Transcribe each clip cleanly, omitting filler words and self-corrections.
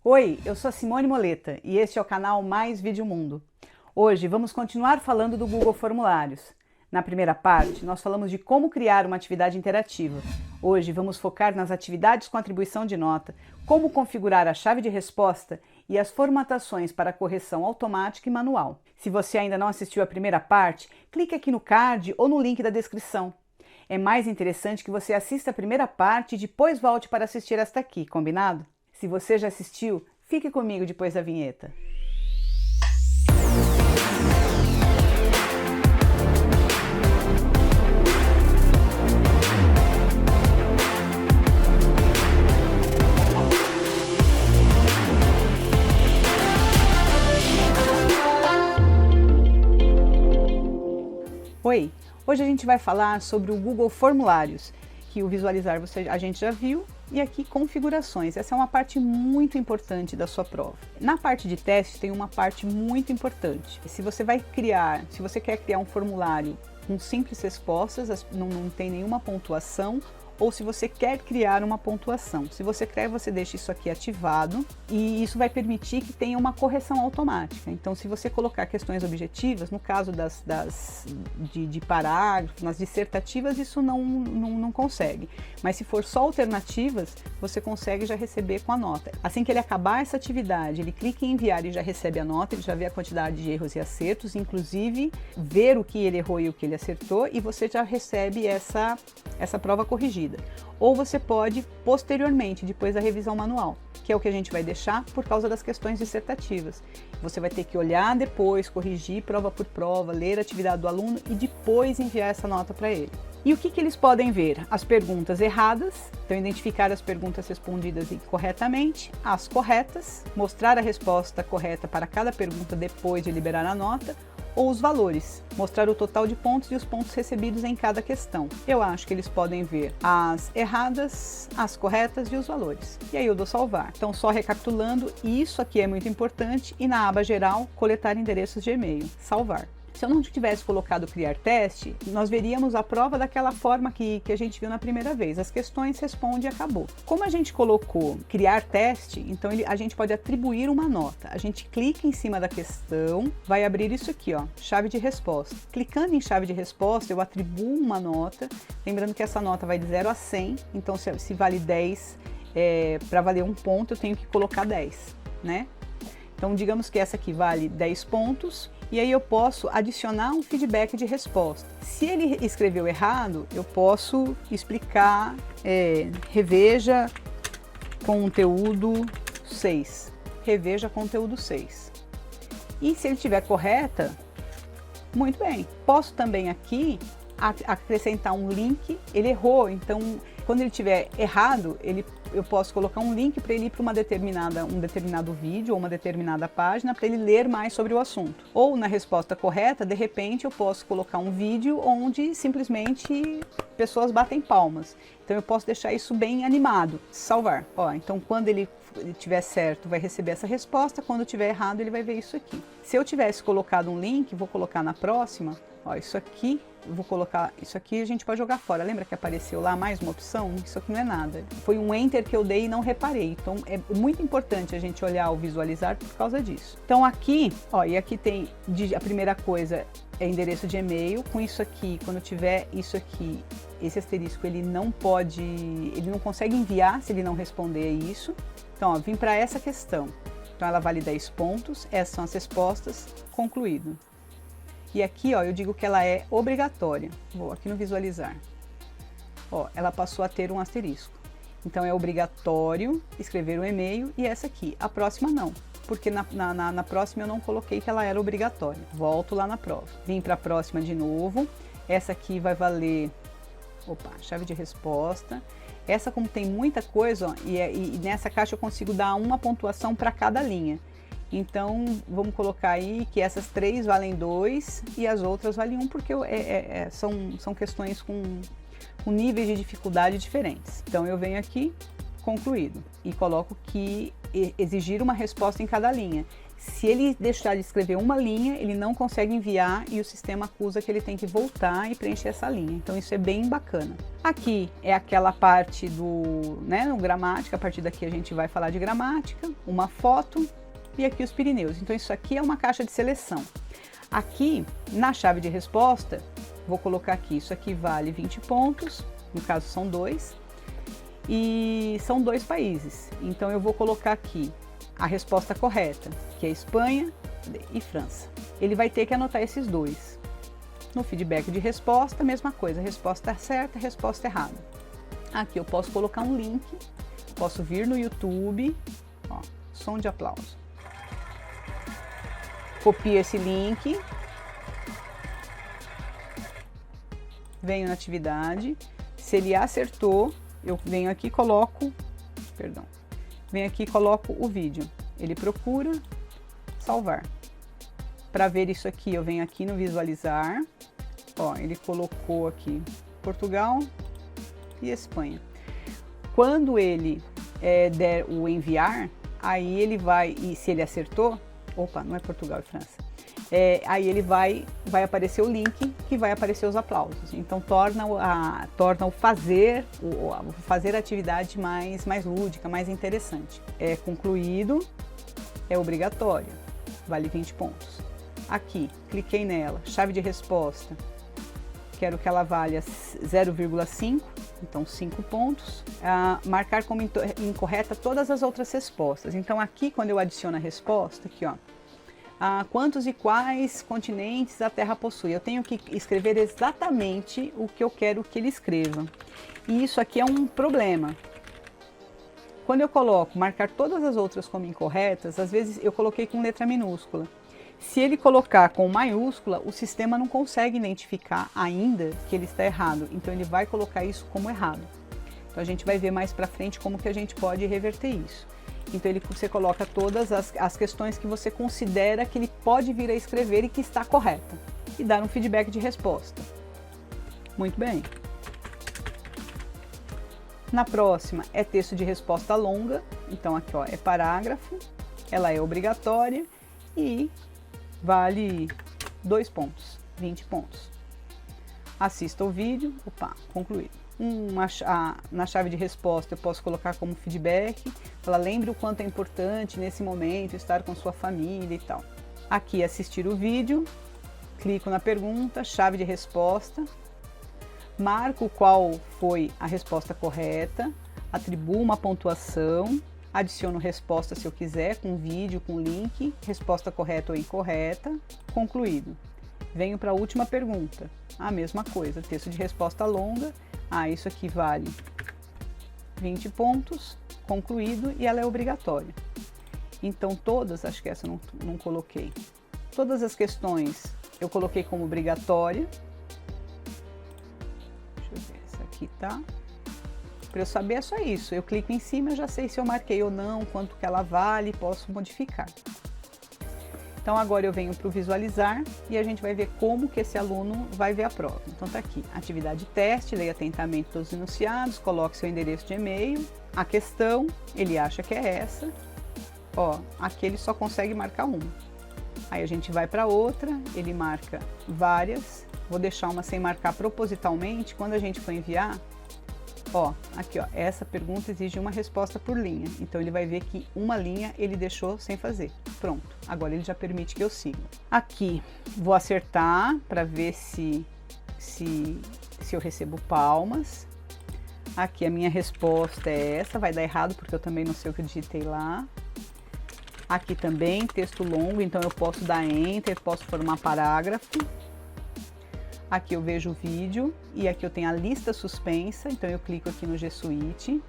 Oi, eu sou a Simone Moleta e este é o canal Mais Vídeo Mundo. Hoje vamos continuar falando do Google Formulários. Na primeira parte, nós falamos de como criar uma atividade interativa. Hoje vamos focar nas atividades com atribuição de nota, como configurar a chave de resposta e as formatações para correção automática e manual. Se você ainda não assistiu a primeira parte, clique aqui no card ou no link da descrição. É mais interessante que você assista a primeira parte e depois volte para assistir esta aqui, combinado? Se você já assistiu, fique comigo depois da vinheta. Oi, hoje a gente vai falar sobre o Google Formulários, que o visualizar a gente já viu, e aqui configurações. Essa é uma parte muito importante da sua prova. Na parte de teste tem uma parte muito importante. Se você quer criar um formulário com simples respostas, não tem nenhuma pontuação, ou se você quer criar uma pontuação. Se você quer, você deixa isso aqui ativado e isso vai permitir que tenha uma correção automática. Então, se você colocar questões objetivas, no caso de parágrafos, nas dissertativas, isso não consegue. Mas se for só alternativas, você consegue já receber com a nota. Assim que ele acabar essa atividade, ele clica em enviar e já recebe a nota, ele já vê a quantidade de erros e acertos, inclusive ver o que ele errou e o que ele acertou, e você já recebe essa prova corrigida. Ou você pode, posteriormente, depois da revisão manual, que é o que a gente vai deixar por causa das questões dissertativas. Você vai ter que olhar depois, corrigir prova por prova, ler a atividade do aluno e depois enviar essa nota para ele. E o que eles podem ver? As perguntas erradas, então identificar as perguntas respondidas corretamente, as corretas, mostrar a resposta correta para cada pergunta depois de liberar a nota, ou os valores, mostrar o total de pontos e os pontos recebidos em cada questão. Eu acho que eles podem ver as erradas, as corretas e os valores. E aí eu dou salvar. Então, só recapitulando, isso aqui é muito importante e na aba geral, coletar endereços de e-mail, salvar. Se eu não tivesse colocado criar teste, nós veríamos a prova daquela forma que a gente viu na primeira vez. As questões responde e acabou. Como a gente colocou criar teste, então a gente pode atribuir uma nota. A gente clica em cima da questão, vai abrir isso aqui, ó, chave de resposta. Clicando em chave de resposta, eu atribuo uma nota. Lembrando que essa nota vai de 0 a 100, então se vale 10, para valer um ponto, eu tenho que colocar 10, né? Então, digamos que essa aqui vale 10 pontos, e aí eu posso adicionar um feedback de resposta. Se ele escreveu errado, eu posso explicar, reveja conteúdo 6. Reveja conteúdo 6. E se ele estiver correta, muito bem. Posso também aqui acrescentar um link. Ele errou, então quando ele estiver errado, eu posso colocar um link para ele ir para um determinado vídeo ou uma determinada página para ele ler mais sobre o assunto. Ou na resposta correta, de repente eu posso colocar um vídeo onde simplesmente pessoas batem palmas. Então eu posso deixar isso bem animado. Salvar. Ó, então quando ele tiver certo, vai receber essa resposta. Quando tiver errado, ele vai ver isso aqui. Se eu tivesse colocado um link, vou colocar na próxima. Ó, isso aqui, vou colocar isso aqui, a gente pode jogar fora. Lembra que apareceu lá mais uma opção? Isso aqui não é nada. Foi um enter que eu dei e não reparei. Então é muito importante a gente olhar o visualizar por causa disso. Então aqui, ó, e aqui tem a primeira coisa é endereço de e-mail. Com isso aqui, quando tiver isso aqui, esse asterisco, ele não consegue enviar se ele não responder isso. Então, ó, vim para essa questão. Então ela vale 10 pontos. Essas são as respostas. Concluído. E aqui, ó, eu digo que ela é obrigatória. Vou aqui no visualizar. Ó, ela passou a ter um asterisco. Então é obrigatório escrever um e-mail e essa aqui. A próxima não, porque na próxima eu não coloquei que ela era obrigatória. Volto lá na prova. Vim para a próxima de novo. Essa aqui vai valer, chave de resposta. Essa, como tem muita coisa, ó, e nessa caixa eu consigo dar uma pontuação para cada linha. Então, vamos colocar aí que essas 3 valem 2 e as outras valem 1, porque são questões com níveis de dificuldade diferentes. Então, eu venho aqui, concluído, e coloco que exigir uma resposta em cada linha. Se ele deixar de escrever uma linha, ele não consegue enviar e o sistema acusa que ele tem que voltar e preencher essa linha. Então isso é bem bacana. Aqui é aquela parte do, no gramática, a partir daqui a gente vai falar de gramática, uma foto e aqui os Pirineus. Então isso aqui é uma caixa de seleção. Aqui, na chave de resposta, vou colocar aqui, isso aqui vale 20 pontos, no caso são 2, e são 2 países. Então eu vou colocar aqui a resposta correta, que é Espanha e França. Ele vai ter que anotar esses 2. No feedback de resposta, mesma coisa, resposta certa, resposta errada. Aqui eu posso colocar um link, posso vir no YouTube, ó, som de aplauso. Copio esse link, venho na atividade, se ele acertou, eu venho aqui e coloco, venho aqui e coloco o vídeo. Ele procura, salvar. Para ver isso aqui, eu venho aqui no visualizar, ó, ele colocou aqui Portugal e Espanha. Quando ele der o enviar, aí ele vai, e se ele acertou, opa, não é Portugal e França, aí ele vai aparecer o link, que vai aparecer os aplausos. Então torna o fazer a atividade mais lúdica, mais interessante. É concluído, é obrigatório, vale 20 pontos. Aqui, cliquei nela, chave de resposta, quero que ela valha 0,5, então 5 pontos. Marcar como incorreta todas as outras respostas. Então aqui, quando eu adiciono a resposta, aqui ó, quantos e quais continentes a Terra possui? Eu tenho que escrever exatamente o que eu quero que ele escreva. E isso aqui é um problema. Quando eu coloco marcar todas as outras como incorretas, às vezes eu coloquei com letra minúscula. Se ele colocar com maiúscula, o sistema não consegue identificar ainda que ele está errado. Então ele vai colocar isso como errado. Então a gente vai ver mais para frente como que a gente pode reverter isso. Então você coloca todas as questões que você considera que ele pode vir a escrever e que está correta. E dar um feedback de resposta. Muito bem. Na próxima é texto de resposta longa. Então aqui ó, é parágrafo. Ela é obrigatória e vale 2 pontos, 20 pontos. Assista o vídeo, concluído. Na chave de resposta eu posso colocar como feedback, ela lembre o quanto é importante nesse momento estar com sua família e tal. Aqui assistir o vídeo, clico na pergunta, chave de resposta, marco qual foi a resposta correta, atribuo uma pontuação, adiciono resposta se eu quiser, com vídeo, com link, resposta correta ou incorreta, concluído. Venho para a última pergunta, a mesma coisa, texto de resposta longa, isso aqui vale 20 pontos, concluído, e ela é obrigatória. Então todas, acho que essa eu não coloquei, todas as questões eu coloquei como obrigatória. Deixa eu ver, essa aqui tá. Para eu saber é só isso, eu clico em cima, eu já sei se eu marquei ou não, quanto que ela vale, posso modificar. Então agora eu venho para o visualizar e a gente vai ver como que esse aluno vai ver a prova. Então tá aqui, atividade teste, leia atentamente todos os enunciados, coloque seu endereço de e-mail, a questão, ele acha que é essa, ó, aqui ele só consegue marcar uma. Aí a gente vai para outra, ele marca várias, vou deixar uma sem marcar propositalmente, quando a gente for enviar, ó, aqui ó, essa pergunta exige uma resposta por linha, então ele vai ver que uma linha ele deixou sem fazer. Pronto, agora ele já permite que eu siga. Aqui vou acertar para ver se eu recebo palmas. Aqui a minha resposta é essa, vai dar errado porque eu também não sei o que eu digitei lá. Aqui também, texto longo, então eu posso dar enter, posso formar parágrafo. Aqui eu vejo o vídeo e aqui eu tenho a lista suspensa, então eu clico aqui no G Suite.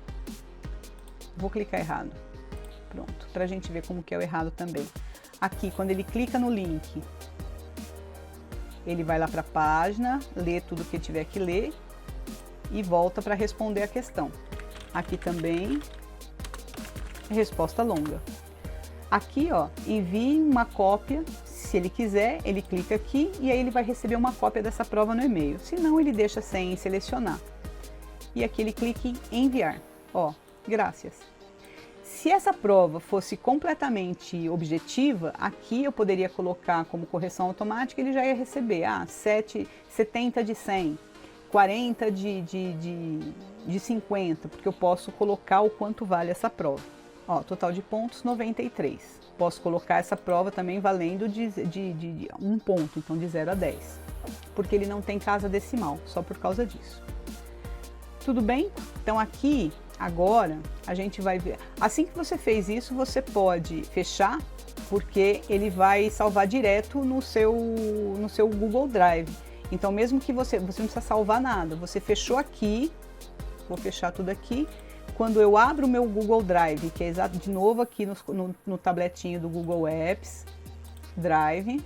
Vou clicar errado. Pronto, para a gente ver como que é o errado também. Aqui, quando ele clica no link, ele vai lá para a página, lê tudo que tiver que ler e volta para responder a questão. Aqui também, resposta longa. Aqui, ó, envie uma cópia, se ele quiser, ele clica aqui e aí ele vai receber uma cópia dessa prova no e-mail. Se não, ele deixa sem selecionar. E aqui ele clica em enviar. Ó, graças. Se essa prova fosse completamente objetiva, aqui eu poderia colocar como correção automática, ele já ia receber 70 de 100, 40 de 50, porque eu posso colocar o quanto vale essa prova. Ó, total de pontos 93. Posso colocar essa prova também valendo de 1 ponto, então de 0 a 10, porque ele não tem casa decimal, só por causa disso. Tudo bem? Então aqui, agora, a gente vai ver. Assim que você fez isso, você pode fechar, porque ele vai salvar direto no seu Google Drive. Então mesmo que você não precisa salvar nada, você fechou aqui, vou fechar tudo aqui. Quando eu abro o meu Google Drive, que é exato de novo aqui no tabletinho do Google Apps, Drive,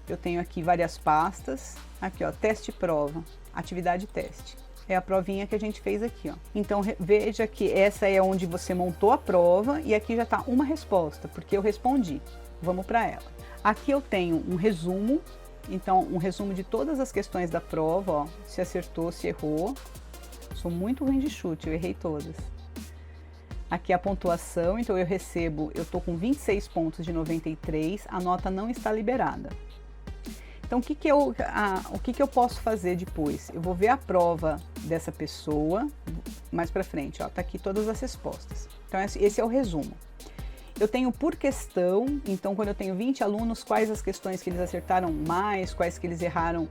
eu tenho aqui várias pastas, aqui ó, teste prova, atividade teste. É a provinha que a gente fez aqui, ó. Então veja que essa é onde você montou a prova e aqui já está uma resposta, porque eu respondi. Vamos para ela. Aqui eu tenho um resumo, então um resumo de todas as questões da prova, ó, se acertou, se errou. Sou muito ruim de chute, eu errei todas. Aqui a pontuação, então eu tô com 26 pontos de 93, a nota não está liberada. Então o que eu posso fazer depois? Eu vou ver a prova dessa pessoa mais para frente, ó, tá aqui todas as respostas. Então esse é o resumo. Eu tenho por questão, então quando eu tenho 20 alunos, quais as questões que eles acertaram mais, quais que eles erraram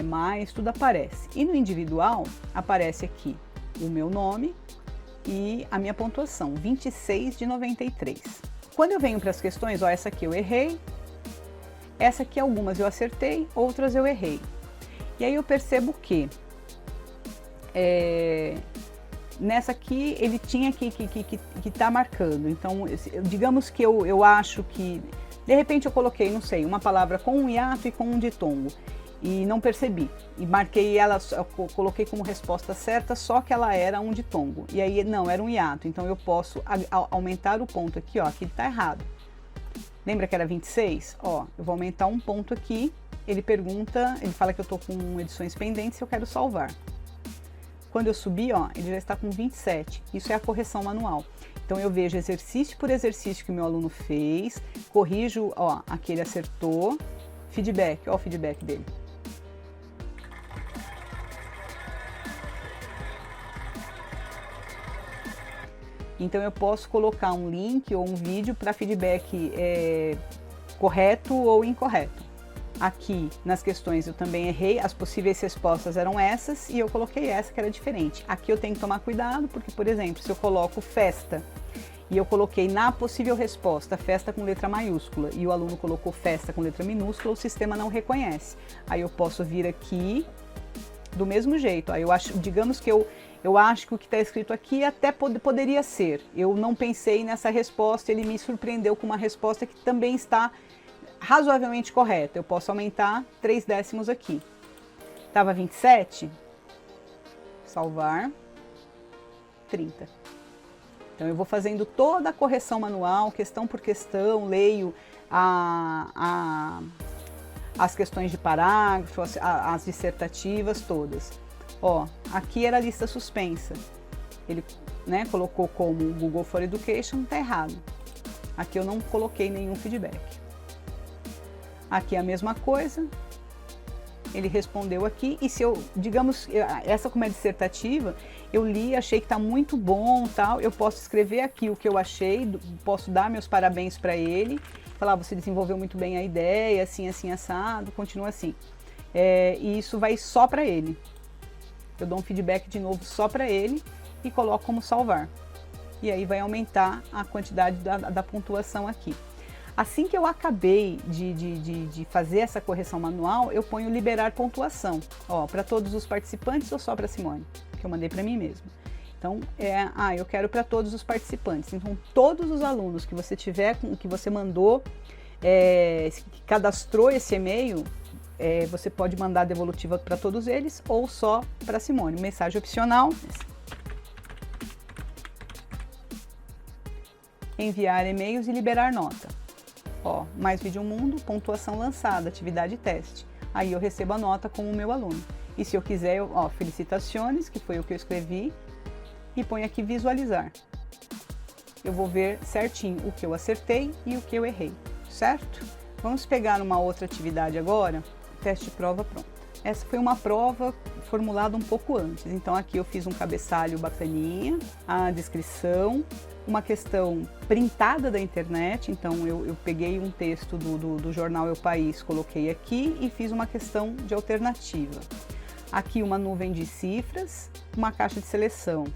mais, tudo aparece. E no individual aparece aqui o meu nome e a minha pontuação, 26 de 93. Quando eu venho para as questões, ó, essa aqui eu errei, essa aqui algumas eu acertei, outras eu errei. E aí eu percebo que nessa aqui ele tinha que tá marcando. Então, digamos que eu acho que, de repente eu coloquei, não sei, uma palavra com um hiato e com um ditongo. E não percebi, e marquei ela, coloquei como resposta certa, só que ela era um ditongo, e aí não, era um hiato, então eu posso aumentar o ponto aqui, ó, aqui tá errado. Lembra que era 26? Ó, eu vou aumentar um ponto aqui, ele fala que eu tô com edições pendentes e eu quero salvar. Quando eu subir, ó, ele já está com 27, isso é a correção manual. Então eu vejo exercício por exercício que o meu aluno fez, corrijo, ó, aqui ele acertou, feedback, ó o feedback dele. Então eu posso colocar um link ou um vídeo para feedback correto ou incorreto. Aqui nas questões eu também errei, as possíveis respostas eram essas e eu coloquei essa que era diferente. Aqui eu tenho que tomar cuidado porque, por exemplo, se eu coloco festa e eu coloquei na possível resposta festa com letra maiúscula e o aluno colocou festa com letra minúscula, o sistema não reconhece. Aí eu posso vir aqui do mesmo jeito. Aí eu acho, digamos que eu acho que o que está escrito aqui até poderia ser. Eu não pensei nessa resposta, ele me surpreendeu com uma resposta que também está razoavelmente correta. Eu posso aumentar 3 décimos aqui. Estava 27, salvar, 30. Então eu vou fazendo toda a correção manual, questão por questão, leio as questões de parágrafo, as dissertativas todas. Ó, aqui era a lista suspensa. Ele, né, colocou como Google for Education, tá errado. Aqui eu não coloquei nenhum feedback. Aqui é a mesma coisa. Ele respondeu aqui, e se eu, digamos, essa como é dissertativa, eu li, achei que está muito bom, tal, eu posso escrever aqui o que eu achei, posso dar meus parabéns para ele, falar, você desenvolveu muito bem a ideia, assim, assim, assado, continua assim. E isso vai só para ele. Eu dou um feedback de novo só para ele e coloco como salvar. E aí vai aumentar a quantidade da pontuação aqui. Assim que eu acabei de fazer essa correção manual, eu ponho liberar pontuação, ó, para todos os participantes ou só para a Simone, que eu mandei para mim mesma. Então, eu quero para todos os participantes. Então, todos os alunos que você tiver, que você mandou, que cadastrou esse e-mail, você pode mandar a devolutiva para todos eles ou só para a Simone. Mensagem opcional. Enviar e-mails e liberar nota. Ó, mais vídeo mundo, pontuação lançada, atividade teste. Aí eu recebo a nota como o meu aluno. E se eu quiser, felicitações, que foi o que eu escrevi, e ponho aqui visualizar. eu vou ver certinho o que eu acertei e o que eu errei, certo? Vamos pegar uma outra atividade agora, teste prova pronta. Essa foi uma prova formulada um pouco antes, então aqui eu fiz um cabeçalho bacaninha, a descrição, uma questão printada da internet, então eu peguei um texto do jornal El País, coloquei aqui e fiz uma questão de alternativa. Aqui uma nuvem de cifras, uma caixa de seleção.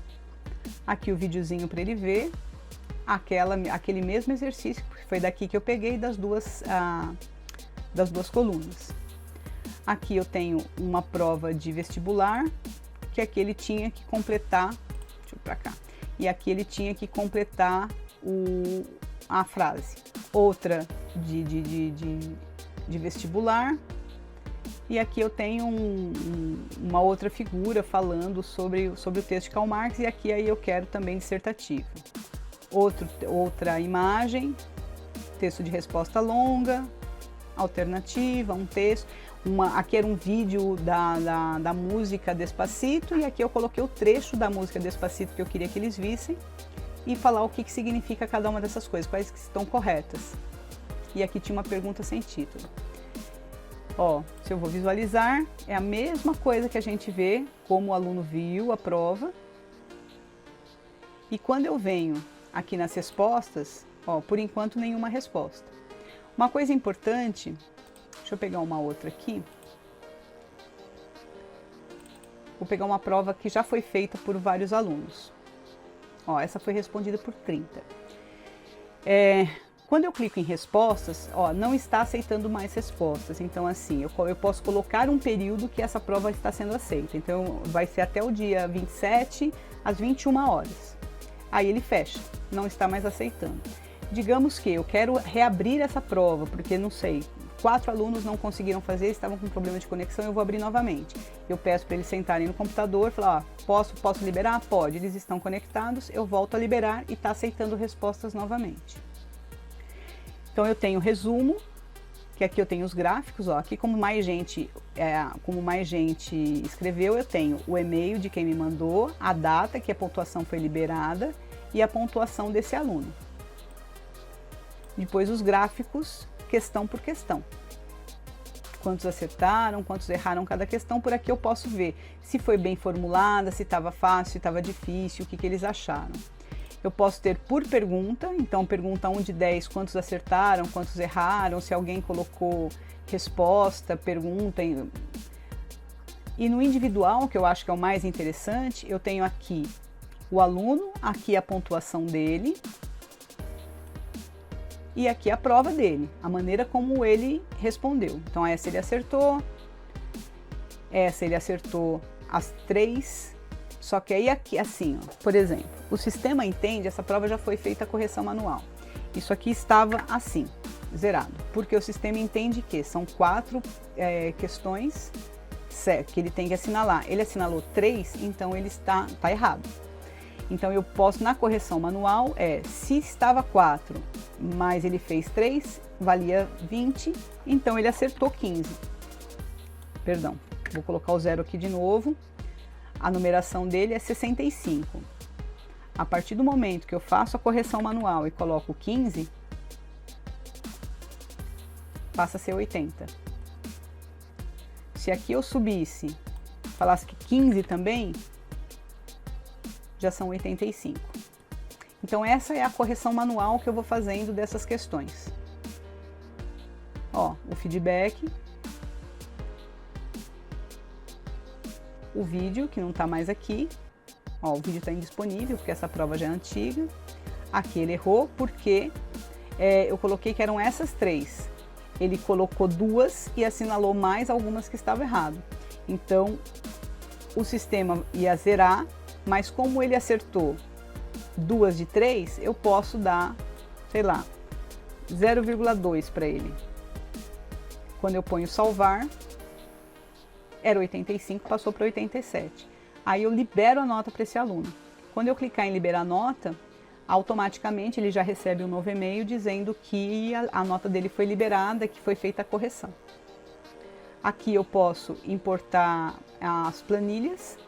Aqui o videozinho para ele ver, aquele mesmo exercício, que foi daqui que eu peguei das duas colunas. Aqui eu tenho uma prova de vestibular, que aqui ele tinha que completar, deixa eu ir pra cá, e aqui ele tinha que completar a frase. Outra de vestibular, e aqui eu tenho uma outra figura falando sobre o texto de Karl Marx, e aqui aí eu quero também dissertativo. Outra imagem, texto de resposta longa, alternativa, um texto. Aqui era um vídeo da música Despacito, e aqui eu coloquei o trecho da música Despacito que eu queria que eles vissem e falar o que significa cada uma dessas coisas, quais que estão corretas. E aqui tinha uma pergunta sem título. Ó, se eu vou visualizar, é a mesma coisa que a gente vê como o aluno viu a prova. E quando eu venho aqui nas respostas, ó, por enquanto nenhuma resposta. Uma coisa importante, deixa eu pegar uma outra aqui. Vou pegar uma prova que já foi feita por vários alunos. Ó, essa foi respondida por 30. Quando eu clico em respostas, ó, não está aceitando mais respostas. Então, assim, eu posso colocar um período que essa prova está sendo aceita. Então, vai ser até o dia 27, às 21 horas. Aí ele fecha, não está mais aceitando. Digamos que eu quero reabrir essa prova, porque, não sei, 4 alunos não conseguiram fazer, estavam com problema de conexão, eu vou abrir novamente. Eu peço para eles sentarem no computador, falar, ó, posso liberar? Pode, eles estão conectados, eu volto a liberar e está aceitando respostas novamente. Então eu tenho o resumo, que aqui eu tenho os gráficos, ó, aqui como mais gente escreveu, eu tenho o e-mail de quem me mandou, a data que a pontuação foi liberada e a pontuação desse aluno. Depois os gráficos, questão por questão. Quantos acertaram, quantos erraram cada questão, por aqui eu posso ver se foi bem formulada, se estava fácil, se estava difícil, o que eles acharam. Eu posso ter por pergunta, então pergunta 1 de 10, quantos acertaram, quantos erraram, se alguém colocou resposta, pergunta. E no individual, que eu acho que é o mais interessante, eu tenho aqui o aluno, aqui a pontuação dele, e aqui a prova dele, a maneira como ele respondeu. Então essa ele acertou as 3, só que aí aqui, assim, ó, por exemplo, o sistema entende, essa prova já foi feita a correção manual. Isso aqui estava assim, zerado, porque o sistema entende que são 4 questões que ele tem que assinalar. Ele assinalou 3, então ele está errado. Então eu posso, na correção manual, se estava 4, mas ele fez 3, valia 20, então ele acertou 15. Perdão, vou colocar o 0 aqui de novo. A numeração dele é 65. A partir do momento que eu faço a correção manual e coloco 15, passa a ser 80. Se aqui eu subisse, falasse que 15 também, já são 85. Então essa é a correção manual que eu vou fazendo dessas questões. Ó, o feedback, o vídeo, que não está mais aqui. Ó, o vídeo está indisponível, porque essa prova já é antiga. Aqui ele errou, porque eu coloquei que eram essas 3. Ele colocou 2 e assinalou mais algumas que estavam errado. Então, o sistema ia zerar, mas como ele acertou 2 de 3, eu posso dar, sei lá, 0,2 para ele. Quando eu ponho salvar, era 85, passou para 87. Aí eu libero a nota para esse aluno. Quando eu clicar em liberar nota, automaticamente ele já recebe um novo e-mail dizendo que a nota dele foi liberada, que foi feita a correção. Aqui eu posso importar as planilhas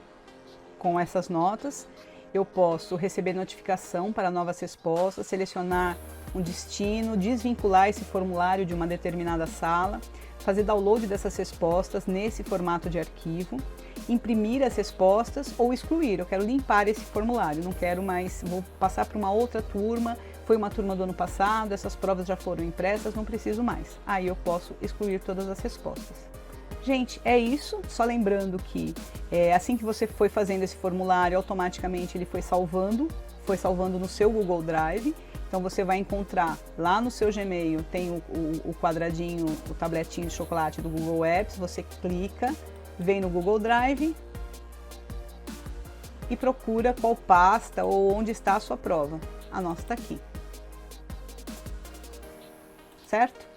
com essas notas eu posso receber notificação para novas respostas, selecionar um destino, desvincular esse formulário de uma determinada sala, fazer download dessas respostas nesse formato de arquivo, imprimir as respostas ou excluir. Eu quero limpar esse formulário, não quero mais, vou passar para uma outra turma, foi uma turma do ano passado, essas provas já foram impressas, não preciso mais. Aí eu posso excluir todas as respostas. Gente, é isso, só lembrando que assim que você foi fazendo esse formulário, automaticamente ele foi salvando no seu Google Drive. Então você vai encontrar lá no seu Gmail, tem o quadradinho, o tabletinho de chocolate do Google Apps, você clica, vem no Google Drive e procura qual pasta ou onde está a sua prova. A nossa está aqui. Certo?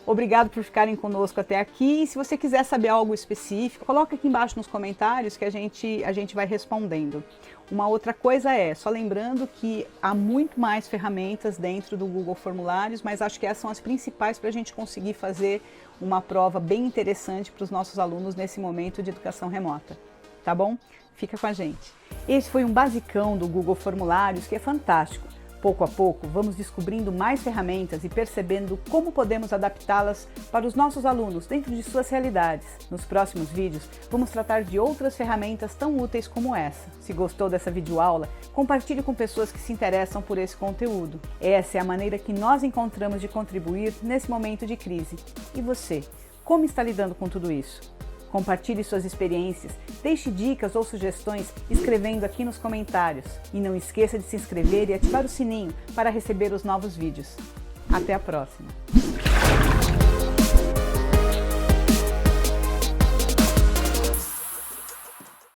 Obrigado por ficarem conosco até aqui. E se você quiser saber algo específico, coloca aqui embaixo nos comentários que a gente vai respondendo. Uma outra coisa só lembrando que há muito mais ferramentas dentro do Google Formulários, mas acho que essas são as principais para a gente conseguir fazer uma prova bem interessante para os nossos alunos nesse momento de educação remota. Tá bom? Fica com a gente. Esse foi um basicão do Google Formulários que é fantástico. Pouco a pouco, vamos descobrindo mais ferramentas e percebendo como podemos adaptá-las para os nossos alunos dentro de suas realidades. Nos próximos vídeos, vamos tratar de outras ferramentas tão úteis como essa. Se gostou dessa videoaula, compartilhe com pessoas que se interessam por esse conteúdo. Essa é a maneira que nós encontramos de contribuir nesse momento de crise. E você, como está lidando com tudo isso? Compartilhe suas experiências, deixe dicas ou sugestões escrevendo aqui nos comentários. E não esqueça de se inscrever e ativar o sininho para receber os novos vídeos. Até a próxima!